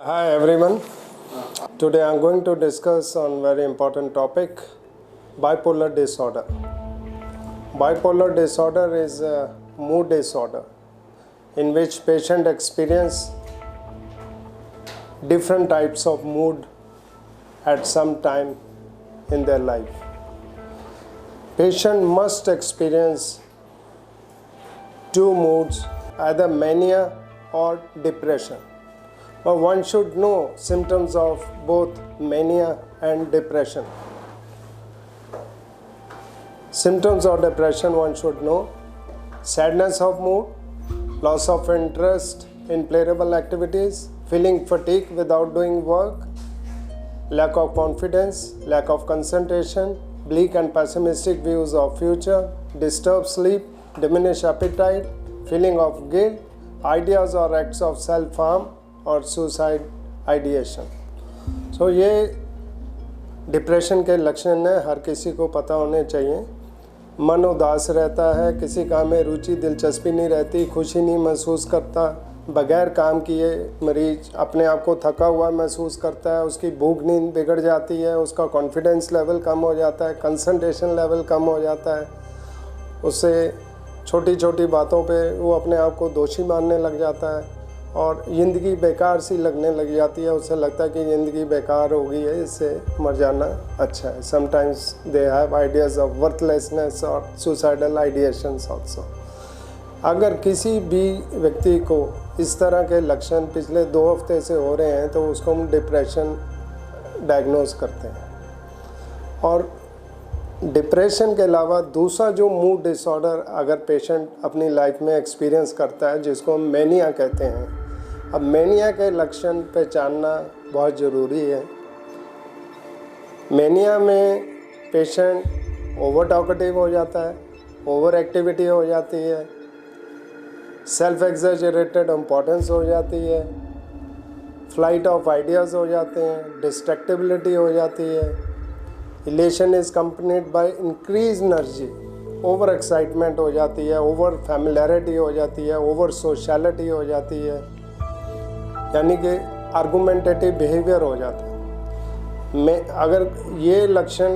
Hi everyone. Today I'm going to discuss on very important topic, bipolar disorder. Bipolar disorder is a mood disorder in which patient experience different types of mood at some time in their life. Patient must experience two moods, either mania or depression. But one should know symptoms of both mania and depression. Symptoms of depression one should know: sadness of mood, loss of interest in pleasurable activities, feeling fatigue without doing work, lack of confidence, lack of concentration, bleak and pessimistic views of future, disturbed sleep, diminished appetite, feeling of guilt, ideas or acts of self-harm और suicide ideation. सो ये depression के लक्षण हैं, हर किसी को पता होने चाहिए। मन उदास रहता है, किसी काम में रुचि दिलचस्पी नहीं रहती, खुशी नहीं महसूस करता, बगैर काम किए मरीज अपने आप को थका हुआ महसूस करता है, उसकी भूख नींद बिगड़ जाती है, उसका कॉन्फिडेंस लेवल कम हो जाता है, कंसंट्रेशन लेवल कम हो जाता है, उससे छोटी छोटी बातों पे वो अपने आप को दोषी मानने लग जाता है और ज़िंदगी बेकार सी लगने लग जाती है। उससे लगता है कि ज़िंदगी बेकार हो गई है, इससे मर जाना अच्छा है। Sometimes they have ideas of worthlessness और सुसाइडल आइडिएशंस ऑल्सो। अगर किसी भी व्यक्ति को इस तरह के लक्षण पिछले 2 हफ्ते से हो रहे हैं तो उसको हम डिप्रेशन डायग्नोज करते हैं। और डिप्रेशन के अलावा दूसरा जो मूड डिसऑर्डर अगर पेशेंट अपनी लाइफ में एक्सपीरियंस करता है, जिसको हम मैनिया कहते हैं। अब मैनिया के लक्षण पहचानना बहुत ज़रूरी है। मैनिया में पेशेंट ओवर टॉकेटिव हो जाता है, ओवर एक्टिविटी हो जाती है, सेल्फ एग्जैजरेटेड इम्पोर्टेंस हो जाती है, फ्लाइट ऑफ आइडियाज़ हो जाते हैं, डिस्ट्रैक्टिबिलिटी हो जाती है, elation is accompanied by increase energy, over excitement हो जाती है, ओवर फैमिलियरिटी हो जाती है, ओवर सोशलिटी हो जाती है, यानी कि आर्गुमेंटेटिव बिहेवियर हो जाता है। अगर ये लक्षण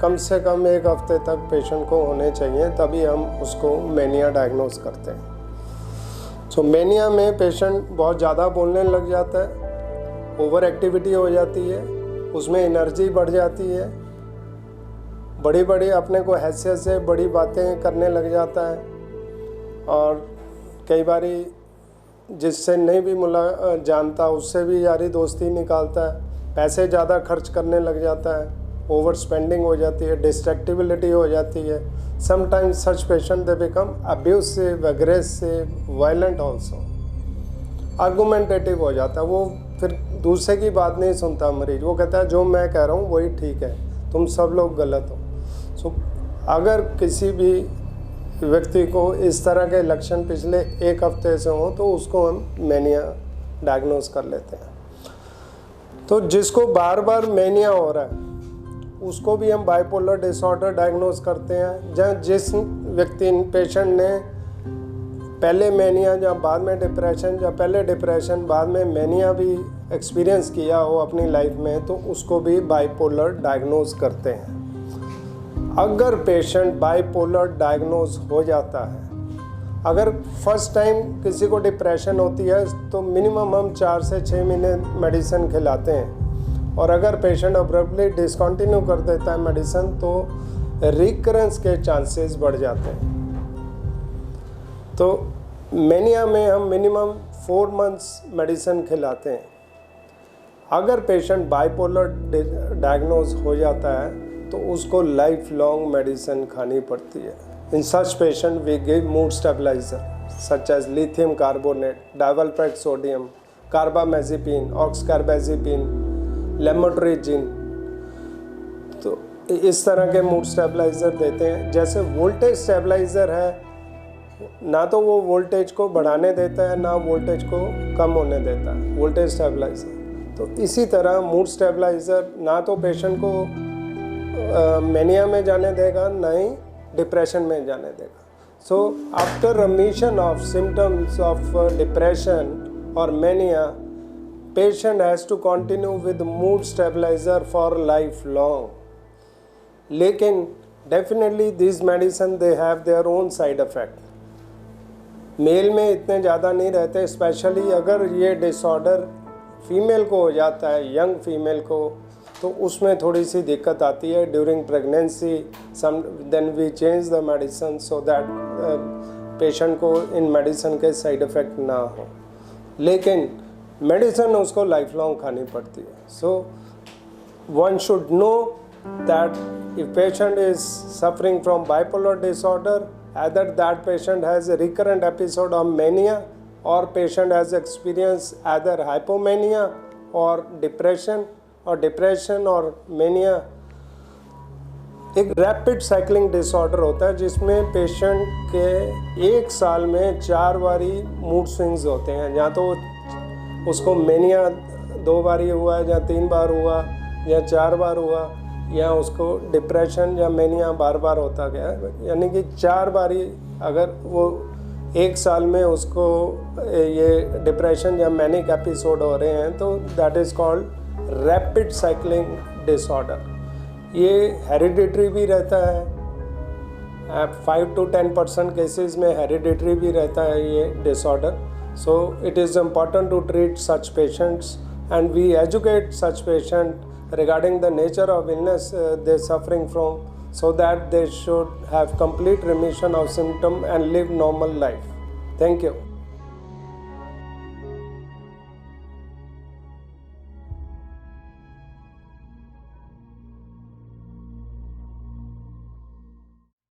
कम से कम 1 हफ्ते तक पेशेंट को होने चाहिए, तभी हम उसको मैनिया डायग्नोज करते हैं। सो मैनिया में पेशेंट बहुत ज़्यादा बोलने लग जाता है, ओवर एक्टिविटी हो जाती है, उसमें एनर्जी बढ़ जाती है, बड़ी बड़ी अपने को हैसियत से बड़ी बातें करने लग जाता है और कई बारी जिससे नहीं भी जानता उससे भी यारी दोस्ती निकालता है, पैसे ज़्यादा खर्च करने लग जाता है, ओवर स्पेंडिंग हो जाती है, डिस्ट्रैक्टिबिलिटी हो जाती है। Sometimes such patient they become abusive, aggressive, violent also, argumentative हो जाता है। वो फिर दूसरे की बात नहीं सुनता मरीज, वो कहता है जो मैं कह रहा हूँ वही ठीक है, तुम सब लोग गलत हो। सो अगर किसी भी व्यक्ति को इस तरह के लक्षण पिछले 1 हफ्ते से हों तो उसको हम मैनिया डायग्नोज कर लेते हैं। तो जिसको बार बार मैनिया हो रहा है उसको भी हम बाइपोलर डिसऑर्डर डायग्नोज करते हैं। जहाँ जिस व्यक्ति पेशेंट ने पहले मैनिया या बाद में डिप्रेशन या पहले डिप्रेशन बाद में मैनिया भी एक्सपीरियंस किया हो अपनी लाइफ में, तो उसको भी बाइपोलर डायग्नोज करते हैं। अगर पेशेंट बाइपोलर डायग्नोज हो जाता है, अगर फर्स्ट टाइम किसी को डिप्रेशन होती है तो मिनिमम हम 4 से 6 महीने मेडिसिन खिलाते हैं और अगर पेशेंट अब्रप्टली डिसकंटिन्यू कर देता है मेडिसिन तो रिकरेंस के चांसेस बढ़ जाते हैं। तो मैनिया में हम मिनिमम 4 मंथ्स मेडिसिन खिलाते हैं। अगर पेशेंट बाइपोलर डायग्नोज हो जाता है तो उसको लाइफ लॉन्ग मेडिसिन खानी पड़ती है। In such patient we give mood stabiliser such as lithium carbonate, divalproate sodium, carbamazepine, oxcarbazepine, lamotrigine. तो इस तरह के मूड स्टेबलाइजर देते हैं। जैसे वोल्टेज स्टेबलाइजर है, ना तो वो वोल्टेज को बढ़ाने देता है ना वोल्टेज को कम होने देता है, वोल्टेज स्टेबलाइजर। तो इसी तरह मूड स्टेबलाइजर ना तो पेशेंट को मैनिया में जाने देगा ना ही डिप्रेशन में जाने देगा। So after remission of symptoms of depression or mania, patient has to continue with mood stabilizer for lifelong. लेकिन definitely these medicine they have their own side effect. Male में इतने ज़्यादा नहीं रहते, स्पेशली अगर ये डिसऑर्डर फीमेल को हो जाता है, यंग फीमेल को, तो उसमें थोड़ी सी दिक्कत आती है during pregnancy. Some then we change the medicine so that patient को इन मेडिसिन के साइड इफ़ेक्ट ना हो. लेकिन मेडिसिन उसको लाइफ लॉन्ग खानी पड़ती है. So one should know that if patient is suffering from bipolar disorder, either that patient has a recurrent episode of mania or patient has experienced either hypomania or depression or mania. एक rapid cycling disorder होता है जिसमें patient के एक साल में 4 बारी mood swings होते हैं. या तो उसको मेनिया 2 बारी हुआ, या 3 बार हुआ, या 4 बार हुआ, या उसको डिप्रेशन या मेनिया बार बार होता गया. यानी कि 4 बारी अगर वो एक साल में उसको ये डिप्रेशन या मैनिक एपिसोड हो रहे हैं तो that is called rapid cycling disorder. ये हेरिडिटरी भी रहता है. 5 to 10% केसेस में हेरिडिटरी भी रहता है ये disorder. So it is important to treat such patients and we educate such patient regarding the nature of illness they're suffering from, so that they should have complete remission of symptom and live normal life. Thank you.